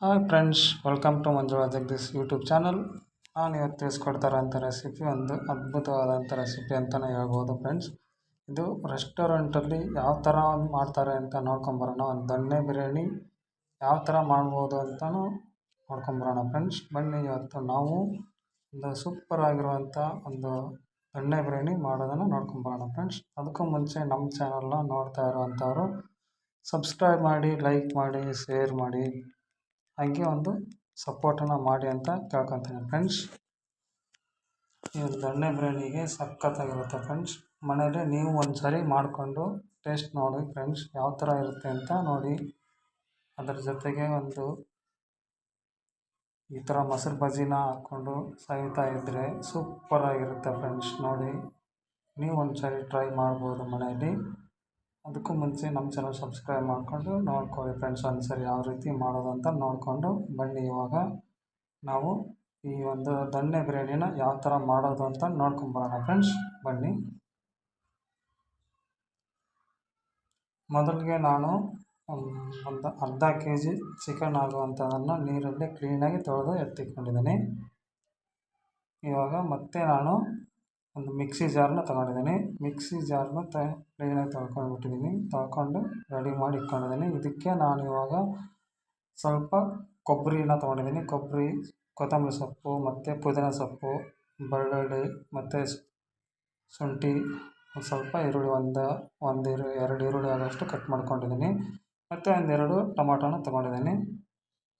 Hi friends, welcome to Manjula Jagadish YouTube channel. ನಾನು ಇವತ್ತು ತಿಳಿಸ್ಕೊಡ್ತಾರಂಥ recipe ಒಂದು ಅದ್ಭುತವಾದಂಥ ರೆಸಿಪಿ ಅಂತಲೇ ಹೇಳ್ಬೋದು ಫ್ರೆಂಡ್ಸ್. ಇದು ರೆಸ್ಟೋರೆಂಟಲ್ಲಿ ಯಾವ ಥರ ಮಾಡ್ತಾರೆ ಅಂತ ನೋಡ್ಕೊಂಬರೋಣ. ಒಂದು ದೊಣ್ಣೆ ಬಿರಿಯಾನಿ ಯಾವ ಥರ ಮಾಡ್ಬೋದು ಅಂತಲೂ ನೋಡ್ಕೊಂಬರೋಣ ಫ್ರೆಂಡ್ಸ್. ಬನ್ನಿ, ಇವತ್ತು ನಾವು ಒಂದು ಸೂಪರ್ ಆಗಿರುವಂಥ ಒಂದು ದೊಣ್ಣೆ ಬಿರಿಯಾನಿ ಮಾಡೋದನ್ನು ನೋಡ್ಕೊಂಬರೋಣ ಫ್ರೆಂಡ್ಸ್. ಅದಕ್ಕೂ ಮುಂಚೆ ನಮ್ಮ ಚಾನಲ್ನ ನೋಡ್ತಾ ಇರೋವಂಥವ್ರು ಸಬ್ಸ್ಕ್ರೈಬ್ ಮಾಡಿ, ಲೈಕ್ ಮಾಡಿ, ಶೇರ್ ಮಾಡಿ, ಹಾಗೆ ಒಂದು ಸಪೋರ್ಟನ್ನು ಮಾಡಿ ಅಂತ ಕೇಳ್ಕೊತೀನಿ ಫ್ರೆಂಡ್ಸ್. ಈ ದೊಣ್ಣೆ ಬಿರಿಯಾನಿಗೆ ಸಖತ್ತಾಗಿರುತ್ತೆ ಫ್ರೆಂಡ್ಸ್. ಮನೇಲಿ ನೀವು ಒಂದು ಸಾರಿ ಮಾಡಿಕೊಂಡು ಟೇಸ್ಟ್ ನೋಡಿ ಫ್ರೆಂಡ್ಸ್, ಯಾವ ಥರ ಇರುತ್ತೆ ಅಂತ ನೋಡಿ. ಅದರ ಜೊತೆಗೆ ಒಂದು ಈ ಥರ ಮೊಸರು ಬಜ್ಜಿನ ಹಾಕ್ಕೊಂಡು ಸವಿತಾ ಇದ್ದರೆ ಸೂಪರಾಗಿರುತ್ತೆ ಫ್ರೆಂಡ್ಸ್. ನೋಡಿ, ನೀವು ಒಂದು ಸಾರಿ ಟ್ರೈ ಮಾಡ್ಬೋದು ಮನೆಯಲ್ಲಿ. ಅದಕ್ಕೂ ಮುಂಚೆ ನಮ್ಮ ಚಾನಲ್ ಸಬ್ಸ್ಕ್ರೈಬ್ ಮಾಡಿಕೊಂಡು ನೋಡ್ಕೊಳ್ಳಿ ಫ್ರೆಂಡ್ಸ್. ಒಂದು ಸರಿ ಯಾವ ರೀತಿ ಮಾಡೋದು ಅಂತ ನೋಡಿಕೊಂಡು ಬನ್ನಿ. ಇವಾಗ ನಾವು ಈ ಒಂದು ದೊಣ್ಣೆ ಬಿರಿಯಾನಿನ ಯಾವ ಥರ ಮಾಡೋದು ಅಂತ ನೋಡ್ಕೊಂಬರೋಣ ಫ್ರೆಂಡ್ಸ್. ಬನ್ನಿ. ಮೊದಲಿಗೆ ನಾನು ಒಂದು ಅರ್ಧ ಕೆ.ಜಿ ಚಿಕನ್ ಆಗುವಂಥದ್ದನ್ನು ನೀರಲ್ಲಿ ಕ್ಲೀನಾಗಿ ತೊಳೆದು ಎತ್ತಿಕೊಂಡಿದ್ದೀನಿ. ಇವಾಗ ಮತ್ತೆ ನಾನು ಒಂದು ಮಿಕ್ಸಿ ಜಾರನ್ನ ತೊಗೊಂಡಿದ್ದೀನಿ. ಮಿಕ್ಸಿ ಜಾರನ್ನ ಕ್ಲೀನಾಗಿ ತೊಳ್ಕೊಂಡು ರೆಡಿ ಮಾಡಿ ಇಟ್ಕೊಂಡಿದ್ದೀನಿ. ಇದಕ್ಕೆ ನಾನು ಇವಾಗ ಸ್ವಲ್ಪ ಕೊಬ್ಬರಿನ ತೊಗೊಂಡಿದ್ದೀನಿ. ಕೊಬ್ಬರಿ, ಕೊತ್ತಂಬರಿ ಸೊಪ್ಪು ಮತ್ತು ಪುದೀನ ಸೊಪ್ಪು, ಬೆಳ್ಳುಳ್ಳಿ ಮತ್ತು ಶುಂಠಿ, ಒಂದು ಸ್ವಲ್ಪ ಈರುಳ್ಳಿ, ಎರಡು ಈರುಳ್ಳಿ ಆಗೋಷ್ಟು ಕಟ್ ಮಾಡ್ಕೊಂಡಿದ್ದೀನಿ. ಮತ್ತು ಒಂದೆರಡು ಟೊಮಾಟೋನ ತೊಗೊಂಡಿದ್ದೀನಿ.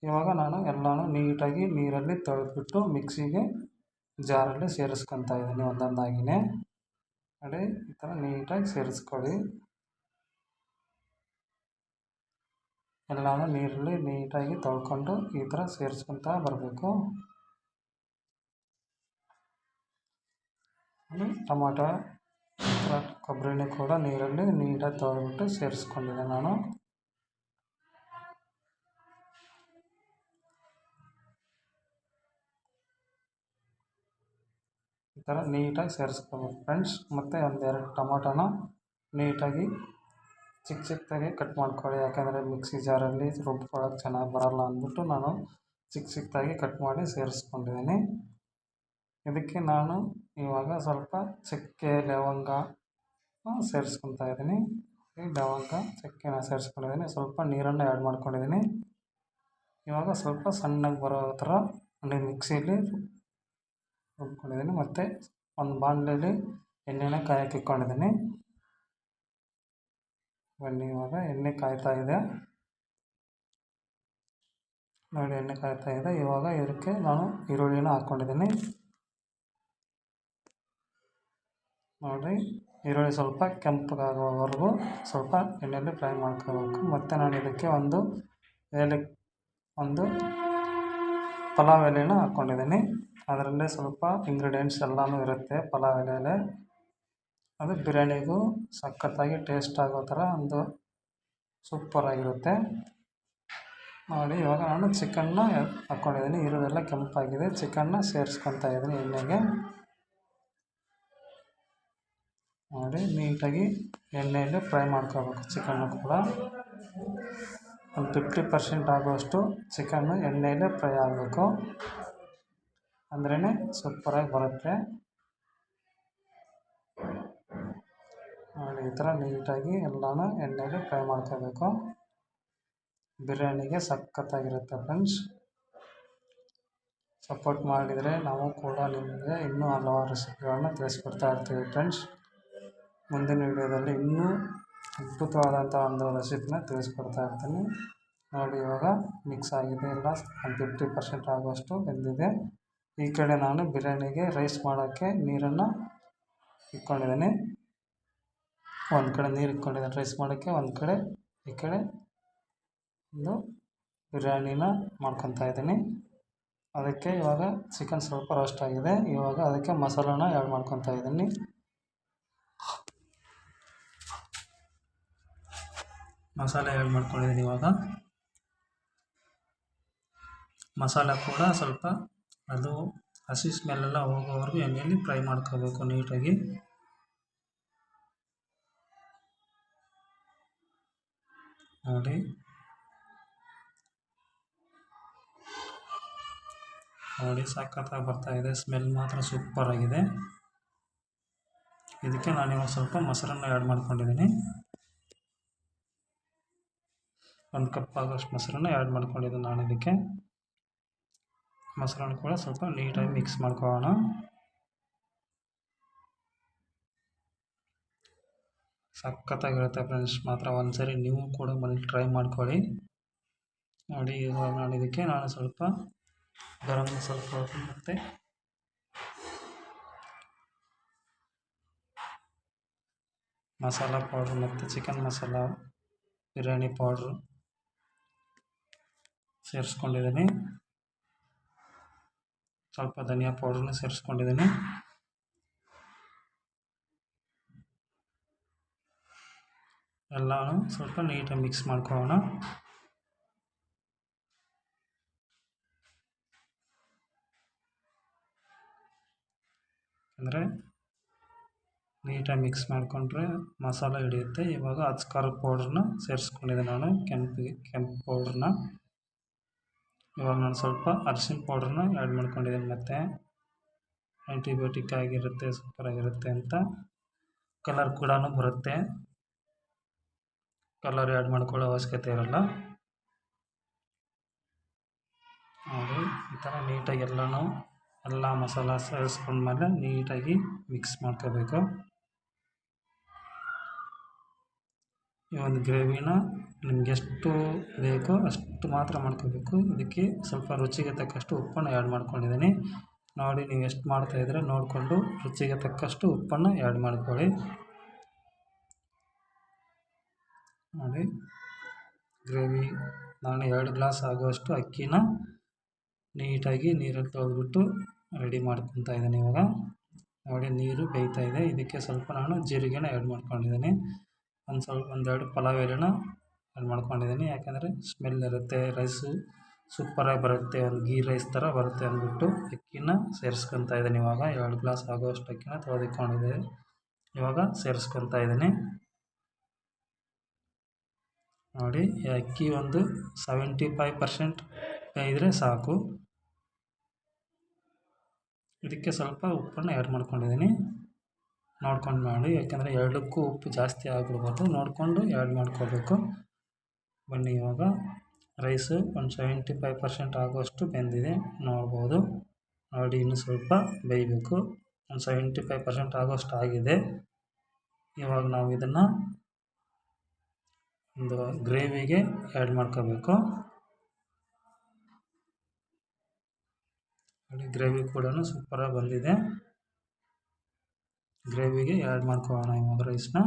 ಇವಾಗ ನಾನು ಎಲ್ಲನೂ ನೀಟಾಗಿ ನೀರಲ್ಲಿ ತೊಳೆದ್ಬಿಟ್ಟು ಮಿಕ್ಸಿಗೆ ಜಾರಲ್ಲಿ ಸೇರಿಸ್ಕೊತಾ ಇದ್ದೀನಿ ಒಂದೊಂದಾಗಿಯೇ. ನೋಡಿ, ಈ ಥರ ನೀಟಾಗಿ ಸೇರಿಸ್ಕೊಳ್ಳಿ. ಎಲ್ಲನೂ ನೀರಲ್ಲಿ ನೀಟಾಗಿ ತೊಳ್ಕೊಂಡು ಈ ಥರ ಸೇರಿಸ್ಕೊತಾ ಬರಬೇಕು. ಟೊಮಾಟೊ, ಕೊಬ್ಬರಿನೂ ಕೂಡ ನೀರಲ್ಲಿ ನೀಟಾಗಿ ತೊಳೆದ್ಬಿಟ್ಟು ಸೇರಿಸ್ಕೊಂಡಿದ್ದೆ ನಾನು. ಈ ಥರ ನೀಟಾಗಿ ಸೇರಿಸ್ಕೋಬೇಕು ಫ್ರೆಂಡ್ಸ್. ಮತ್ತು ಒಂದೆರಡು ಟೊಮಾಟೋನ ನೀಟಾಗಿ ಚಿಕ್ಕದಾಗಿ ಕಟ್ ಮಾಡ್ಕೊಳ್ಳಿ. ಯಾಕೆಂದರೆ ಮಿಕ್ಸಿ ಜಾರಲ್ಲಿ ರುಬ್ಕೊಳ್ಳೋಕೆ ಚೆನ್ನಾಗಿ ಬರೋಲ್ಲ ಅಂದ್ಬಿಟ್ಟು ನಾನು ಚಿಕ್ಕದಾಗಿ ಕಟ್ ಮಾಡಿ ಸೇರಿಸ್ಕೊಂಡಿದ್ದೀನಿ. ಇದಕ್ಕೆ ನಾನು ಇವಾಗ ಸ್ವಲ್ಪ ಚಕ್ಕೆ, ಲವಂಗ ಸೇರಿಸ್ಕೊತಾ ಇದ್ದೀನಿ. ಲವಂಗ, ಚಕ್ಕೆನ ಸೇರಿಸ್ಕೊಂಡಿದ್ದೀನಿ. ಸ್ವಲ್ಪ ನೀರನ್ನು ಆ್ಯಡ್ ಮಾಡ್ಕೊಂಡಿದ್ದೀನಿ. ಇವಾಗ ಸ್ವಲ್ಪ ಸಣ್ಣಗೆ ಬರೋ ಥರ ಮಿಕ್ಸಿಲಿ ರುಬ್ಕೊಂಡಿದ್ದೀನಿ. ಮತ್ತು ಒಂದು ಬಾಣಲೆಯಲ್ಲಿ ಎಣ್ಣೆನ ಕಾಯಕ್ಕೆ ಇಟ್ಕೊಂಡಿದ್ದೀನಿ. ಬನ್ನಿ, ಇವಾಗ ಎಣ್ಣೆ ಕಾಯ್ತಾ ಇದೆ. ನೋಡಿ, ಎಣ್ಣೆ ಕಾಯ್ತಾ ಇದೆ. ಇವಾಗ ಇದಕ್ಕೆ ನಾನು ಈರುಳ್ಳಿನ ಹಾಕ್ಕೊಂಡಿದ್ದೀನಿ. ನೋಡಿ, ಈರುಳ್ಳಿ ಸ್ವಲ್ಪ ಕೆಂಪಗಾಗೋವರೆಗೂ ಸ್ವಲ್ಪ ಎಣ್ಣೆಯಲ್ಲಿ ಫ್ರೈ ಮಾಡ್ಕೋಬೇಕು. ಮತ್ತು ನಾನು ಇದಕ್ಕೆ ಒಂದು ಪಲಾವ್ ಎಲೆನ ಹಾಕ್ಕೊಂಡಿದ್ದೀನಿ. ಅದರಲ್ಲೇ ಸ್ವಲ್ಪ ಇಂಗ್ರೀಡಿಯೆಂಟ್ಸ್ ಎಲ್ಲನೂ ಇರುತ್ತೆ ಪಲಾವ್ ಎಲೆಯಲ್ಲೇ. ಅದು ಬಿರಿಯಾನಿಗೂ ಸಖತ್ತಾಗಿ ಟೇಸ್ಟ್ ಆಗೋ ಥರ ಒಂದು ಸೂಪರಾಗಿರುತ್ತೆ. ನೋಡಿ, ಇವಾಗ ನಾನು ಚಿಕನ್ನ ಹಾಕ್ಕೊಂಡಿದ್ದೀನಿ. ಈರುಳ್ಳಿ ಎಲ್ಲ ಕೆಂಪಾಗಿದೆ. ಚಿಕನ್ನ ಸೇರಿಸ್ಕೊತಾ ಇದ್ದೀನಿ ಎಣ್ಣೆಗೆ. ನೋಡಿ, ನೀಟಾಗಿ ಎಣ್ಣೆಯಲ್ಲಿ ಫ್ರೈ ಮಾಡ್ಕೋಬೇಕು ಚಿಕನ್ನು ಕೂಡ. ಒಂದು 50% ಆಗುವಷ್ಟು ಚಿಕನ್ನು ಎಣ್ಣೆಯಲ್ಲೇ ಫ್ರೈ ಆಗಬೇಕು, ಅಂದ್ರೇ ಸೂಪರಾಗಿ ಬರುತ್ತೆ. ನೋಡಿ, ಈ ಥರ ನೀಟಾಗಿ ಎಲ್ಲನೂ ಎಣ್ಣೆಯಲ್ಲಿ ಫ್ರೈ ಮಾಡ್ಕೋಬೇಕು. ಬಿರಿಯಾನಿಗೆ ಸಖತ್ತಾಗಿರುತ್ತೆ ಫ್ರೆಂಡ್ಸ್. ಸಪೋರ್ಟ್ ಮಾಡಿದರೆ ನಾವು ಕೂಡ ನಿಮಗೆ ಇನ್ನೂ ಹಲವಾರು ರೆಸಿಪಿಗಳನ್ನ ತಿಳಿಸ್ಕೊಡ್ತಾ ಇರ್ತೀವಿ ಫ್ರೆಂಡ್ಸ್. ಮುಂದಿನ ವೀಡಿಯೋದಲ್ಲಿ ಇನ್ನೂ ಅದ್ಭುತವಾದಂಥ ಒಂದು ರೆಸಿಪಿನ ತಿಳಿಸ್ಕೊಡ್ತಾ ಇರ್ತೀನಿ. ನೋಡಿ, ಇವಾಗ ಮಿಕ್ಸ್ ಆಗಿದೆ ಎಲ್ಲ. ಒಂದು 50% ಆಗುವಷ್ಟು ಬೆಂದಿದೆ. ಈ ಕಡೆ ನಾನು ಬಿರಿಯಾನಿಗೆ ರೈಸ್ ಮಾಡೋಕ್ಕೆ ನೀರನ್ನು ಇಟ್ಕೊಂಡಿದ್ದೀನಿ. ಒಂದು ಕಡೆ ನೀರು ಇಟ್ಕೊಂಡಿದ್ದೀನಿ ರೈಸ್ ಮಾಡೋಕ್ಕೆ, ಒಂದು ಕಡೆ ಈ ಕಡೆ ಒಂದು ಬಿರಿಯಾನಿನ ಮಾಡ್ಕೊತಾ ಇದ್ದೀನಿ. ಅದಕ್ಕೆ ಇವಾಗ ಚಿಕನ್ ಸ್ವಲ್ಪ ರೋಸ್ಟ್ ಆಗಿದೆ. ಇವಾಗ ಅದಕ್ಕೆ ಮಸಾಲಾನ ಆ್ಯಡ್ ಮಾಡ್ಕೊತಾ ಇದ್ದೀನಿ. ಮಸಾಲೆ ಆ್ಯಡ್ ಮಾಡ್ಕೊಂಡಿದ್ದೀನಿ. ಇವಾಗ ಮಸಾಲ ಕೂಡ ಸ್ವಲ್ಪ ಅದು ಹಸಿ ಸ್ಮೆಲ್ಲೆಲ್ಲ ಹೋಗೋವರೆಗೂ ಎಣ್ಣೆಯಲ್ಲಿ ಫ್ರೈ ಮಾಡ್ಕೋಬೇಕು ನೀಟಾಗಿ. ನೋಡಿ, ನೋಡಿ ಸಖತ್ತಾಗಿ ಬರ್ತಾಯಿದೆ, ಸ್ಮೆಲ್ ಮಾತ್ರ ಸೂಪರಾಗಿದೆ. ಇದಕ್ಕೆ ನಾನಿವಾಗ ಸ್ವಲ್ಪ ಮೊಸರನ್ನು ಆ್ಯಡ್ ಮಾಡ್ಕೊಂಡಿದ್ದೀನಿ. 1 ಕಪ್ ಆಗೋಷ್ಟು ಮೊಸರನ್ನು ಆ್ಯಡ್ ಮಾಡ್ಕೊಂಡಿದ್ದೀನಿ ನಾನು. ಇದಕ್ಕೆ ಮೊಸರನ್ನು ಕೂಡ ಸ್ವಲ್ಪ ನೀಟಾಗಿ ಮಿಕ್ಸ್ ಮಾಡ್ಕೊಳ್ಳೋಣ. ಸಖತ್ತಾಗಿರುತ್ತೆ ಫ್ರೆಂಡ್ಸ್. ಮಾತ್ರ ಒಂದ್ಸರಿ ನೀವು ಕೂಡ ಮನೇಲಿ ಟ್ರೈ ಮಾಡ್ಕೊಳ್ಳಿ. ನೋಡಿ ಇವಾಗ ನಾನು ಸ್ವಲ್ಪ ಗರಂ ಮಸಾಲ ಪೌಡ್ರ್ ಮತ್ತು ಮಸಾಲ ಪೌಡ್ರ್ ಮತ್ತು ಚಿಕನ್ ಮಸಾಲ, ಬಿರಿಯಾನಿ ಪೌಡ್ರು ಸೇರಿಸ್ಕೊಂಡಿದ್ದೀನಿ. ಸ್ವಲ್ಪ ಧನಿಯಾ ಪೌಡ್ರನ್ನ ಸೇರಿಸ್ಕೊಂಡಿದ್ದೀನಿ. ಎಲ್ಲನೂ ಸ್ವಲ್ಪ ನೀಟಾಗಿ ಮಿಕ್ಸ್ ಮಾಡ್ಕೊಳ್ಳೋಣ. ಅಂದರೆ ನೀಟಾಗಿ ಮಿಕ್ಸ್ ಮಾಡಿಕೊಂಡ್ರೆ ಮಸಾಲ ಹಿಡಿಯುತ್ತೆ. ಇವಾಗ ಖಾರದ ಪೌಡ್ರನ್ನ ಸೇರಿಸ್ಕೊಂಡಿದ್ದೆ ನಾನು, ಕೆಂಪು ಪೌಡ್ರನ್ನ. ಇವಾಗ ನಾನು ಸ್ವಲ್ಪ ಅರಿಶಿನ ಪೌಡ್ರನ್ನ ಆ್ಯಡ್ ಮಾಡ್ಕೊಂಡಿದ್ದೀನಿ. ಮತ್ತು ಆ್ಯಂಟಿಬಯೋಟಿಕ್ ಆಗಿರುತ್ತೆ, ಸೂಪರಾಗಿರುತ್ತೆ ಅಂತ. ಕಲರ್ ಕೂಡ ಬರುತ್ತೆ. ಕಲರ್ ಆ್ಯಡ್ ಮಾಡ್ಕೊಳ್ಳೋ ಅವಶ್ಯಕತೆ ಇರೋಲ್ಲ. ನೋಡಿ ಈ ಥರ ನೀಟಾಗಿ ಎಲ್ಲ ಮಸಾಲ ಸೇರಿಸ್ಕೊಂಡ್ಮೇಲೆ ನೀಟಾಗಿ ಮಿಕ್ಸ್ ಮಾಡ್ಕೋಬೇಕು. ಈ ಒಂದು ಗ್ರೇವಿನ ನಿಮ್ಗೆ ಎಷ್ಟು ಬೇಕೋ ಅಷ್ಟು ಮಾತ್ರ ಮಾಡ್ಕೋಬೇಕು. ಇದಕ್ಕೆ ಸ್ವಲ್ಪ ರುಚಿಗೆ ತಕ್ಕಷ್ಟು ಉಪ್ಪನ್ನು ಆ್ಯಡ್ ಮಾಡ್ಕೊಂಡಿದ್ದೀನಿ. ನೋಡಿ ನೀವು ಎಷ್ಟು ಮಾಡ್ತಾಯಿದ್ರೆ ನೋಡಿಕೊಂಡು ರುಚಿಗೆ ತಕ್ಕಷ್ಟು ಉಪ್ಪನ್ನು ಆ್ಯಡ್ ಮಾಡ್ಕೊಳ್ಳಿ. ನೋಡಿ ಗ್ರೇವಿ ನಾನು 2 ಗ್ಲಾಸ್ ಆಗುವಷ್ಟು ಅಕ್ಕಿನ ನೀಟಾಗಿ ನೀರಲ್ಲಿ ತೊಳೆದ್ಬಿಟ್ಟು ರೆಡಿ ಮಾಡ್ಕೊತಾ ಇದ್ದೀನಿ. ಇವಾಗ ನೋಡಿ ನೀರು ಬೇಯ್ತಾ ಇದೆ. ಇದಕ್ಕೆ ಸ್ವಲ್ಪ ನಾನು ಜೀರಿಗೆನ ಆ್ಯಡ್ ಮಾಡ್ಕೊಂಡಿದ್ದೀನಿ. ಒಂದೆರಡು ಪಲಾವ್ ಎಲೆನ ಆ್ಯಡ್ ಮಾಡ್ಕೊಂಡಿದ್ದೀನಿ. ಯಾಕಂದರೆ ಸ್ಮೆಲ್ ಇರುತ್ತೆ, ರೈಸು ಸೂಪರಾಗಿ ಬರುತ್ತೆ, ಒಂದು ಗೀ ರೈಸ್ ಥರ ಬರುತ್ತೆ ಅಂದ್ಬಿಟ್ಟು ಅಕ್ಕಿನ ಸೇರಿಸ್ಕೊತಾ ಇದ್ದೀನಿ. ಇವಾಗ 2 ಗ್ಲಾಸ್ ಆಗೋಷ್ಟು ಅಕ್ಕಿನ ತೊಳೆದಿಟ್ಕೊಂಡಿದ್ದೆ, ಇವಾಗ ಸೇರಿಸ್ಕೊತಾ ಇದ್ದೀನಿ. ನೋಡಿ ಈ ಅಕ್ಕಿ ಒಂದು 75% ಬೇಯಿದ್ರೆ ಸಾಕು. ಇದಕ್ಕೆ ಸ್ವಲ್ಪ ಉಪ್ಪನ್ನು ಆ್ಯಡ್ ಮಾಡ್ಕೊಂಡಿದ್ದೀನಿ. ನೋಡ್ಕೊಂಡು ಮಾಡಿ, ಯಾಕೆಂದರೆ ಎರಡಕ್ಕೂ ಉಪ್ಪು ಜಾಸ್ತಿ ಆಗಿಬಿಡ್ಬಾರ್ದು, ನೋಡಿಕೊಂಡು ಆ್ಯಡ್ ಮಾಡ್ಕೋಬೇಕು. ಬನ್ನಿ ಇವಾಗ ರೈಸು ಒಂದು 75% ಆಗೋಷ್ಟು ಬೆಂದಿದೆ ನೋಡ್ಬೋದು. ನೋಡಿ ಇನ್ನೂ ಸ್ವಲ್ಪ ಬೇಯಬೇಕು. ಒಂದು 75% ಆಗೋಷ್ಟು ಆಗಿದೆ. ಇವಾಗ ನಾವು ಇದನ್ನು ಒಂದು ಗ್ರೇವಿಗೆ ಆ್ಯಡ್ ಮಾಡ್ಕೋಬೇಕು. ನೋಡಿ ಗ್ರೇವಿ ಕೂಡ ಸೂಪರಾಗಿ ಬಂದಿದೆ. ಗ್ರೇವಿಗೆ ಆ್ಯಡ್ ಮಾಡ್ಕೊಳ್ಳೋಣ ಇವಾಗ ರೈಸ್ನ.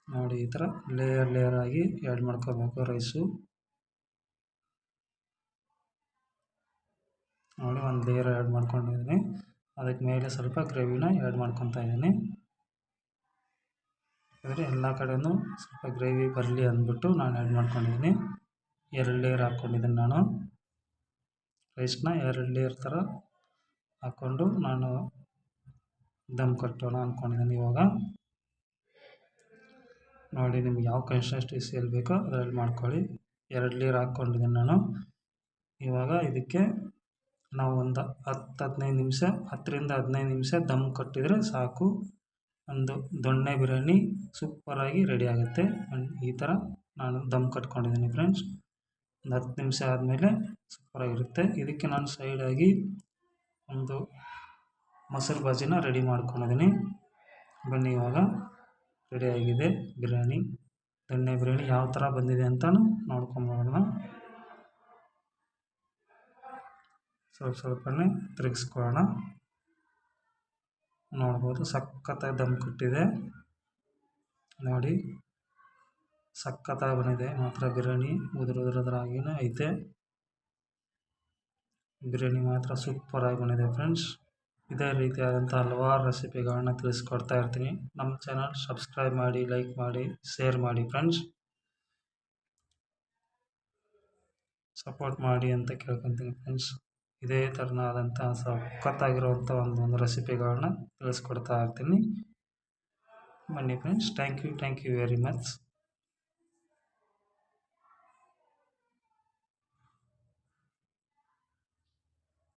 ನೋಡಿ ಈ ಥರ ಲೇಯರ್ ಆಗಿ ಆ್ಯಡ್ ಮಾಡ್ಕೋಬೇಕು ರೈಸು. ನೋಡಿ ಒಂದು ಲೇಯರ್ ಆ್ಯಡ್ ಮಾಡ್ಕೊಂಡಿದ್ದೀನಿ. ಅದಕ್ಕೆ ಮೇಲೆ ಸ್ವಲ್ಪ ಗ್ರೇವಿನ ಆ್ಯಡ್ ಮಾಡ್ಕೊತಾ ಇದ್ದೀನಿ. ಯಾಕಂದರೆ ಎಲ್ಲ ಕಡೆಯೂ ಸ್ವಲ್ಪ ಗ್ರೇವಿ ಬರಲಿ ಅಂದ್ಬಿಟ್ಟು ನಾನು ಆ್ಯಡ್ ಮಾಡ್ಕೊಂಡಿದ್ದೀನಿ. 2 ಲೇಯರ್ ಹಾಕ್ಕೊಂಡಿದ್ದೀನಿ ನಾನು. ರೈಸ್ನ 2 ಲೇಯರ್ ಥರ ಹಾಕ್ಕೊಂಡು ನಾನು ದಮ್ ಕಟ್ಟೋಣ ಅಂದ್ಕೊಂಡಿದ್ದೀನಿ. ಇವಾಗ ನೋಡಿ ನಿಮ್ಗೆ ಯಾವ ಕನ್ಸಿಸ್ಟೆನ್ಸಿಯಲ್ಲಿ ಬೇಕೋ ಅದರಲ್ಲಿ ಮಾಡ್ಕೊಳ್ಳಿ. 2 ಲೇಯರ್ ಹಾಕ್ಕೊಂಡಿದ್ದೀನಿ ನಾನು. ಇವಾಗ ಇದಕ್ಕೆ ನಾವು ಒಂದು 10-15 ನಿಮಿಷ 10-15 ನಿಮಿಷ ದಮ್ ಕಟ್ಟಿದರೆ ಸಾಕು. ಒಂದು ದೊಣ್ಣೆ ಬಿರಿಯಾನಿ ಸೂಪರಾಗಿ ರೆಡಿ ಆಗುತ್ತೆ. ಈ ಥರ ನಾನು ದಮ್ ಕಟ್ಕೊಂಡಿದ್ದೀನಿ ಫ್ರೆಂಡ್ಸ್. ಒಂದು 10 ನಿಮಿಷ ಆದಮೇಲೆ ಸೂಪರಾಗಿರುತ್ತೆ. ಇದಕ್ಕೆ ನಾನು ಸೈಡಾಗಿ ಒಂದು ಮೊಸರು ಬಜ್ಜಿನ ರೆಡಿ ಮಾಡ್ಕೊಂಡಿದ್ದೀನಿ. ಬನ್ನಿ ಇವಾಗ ರೆಡಿಯಾಗಿದೆ ಬಿರಿಯಾನಿ. ದೊಣ್ಣೆ ಬಿರಿಯಾನಿ ಯಾವ ಥರ ಬಂದಿದೆ ಅಂತಲೂ ನೋಡ್ಕೊಂಬರೋಣ. ಸ್ವಲ್ಪನೇ ತಿರುಗಿಸ್ಕೊಳ್ಳೋಣ. ನೋಡ್ಬೋದು ಸಖತ್ತಾಗಿ ದಮ್ ಕಟ್ಟಿದೆ. ನೋಡಿ ಸಖತ್ತಾಗಿ ಬಂದಿದೆ ಮಾತ್ರ ಬಿರಿಯಾನಿ. ಉದುರಾಗಿಯೂ ಐತೆ. ಬಿರಿಯಾನಿ ಮಾತ್ರ ಸೂಪರಾಗಿ ಬಂದಿದೆ ಫ್ರೆಂಡ್ಸ್. ಇದೇ ರೀತಿಯಾದಂಥ ಹಲವಾರು ರೆಸಿಪಿಗಳನ್ನ ತಿಳಿಸ್ಕೊಡ್ತಾ ಇರ್ತೀನಿ. ನಮ್ಮ ಚಾನಲ್ ಸಬ್ಸ್ಕ್ರೈಬ್ ಮಾಡಿ, ಲೈಕ್ ಮಾಡಿ, ಶೇರ್ ಮಾಡಿ ಫ್ರೆಂಡ್ಸ್. ಸಪೋರ್ಟ್ ಮಾಡಿ ಅಂತ ಕೇಳ್ಕೊತೀನಿ ಫ್ರೆಂಡ್ಸ್. ಇದೇ ಥರನಾದಂಥ ಸಖತ್ತಾಗಿರುವಂಥ ಒಂದು ರೆಸಿಪಿಗಳನ್ನ ತಿಳಿಸ್ಕೊಡ್ತಾ ಇರ್ತೀನಿ. ಬನ್ನಿ friends. Thank you very much.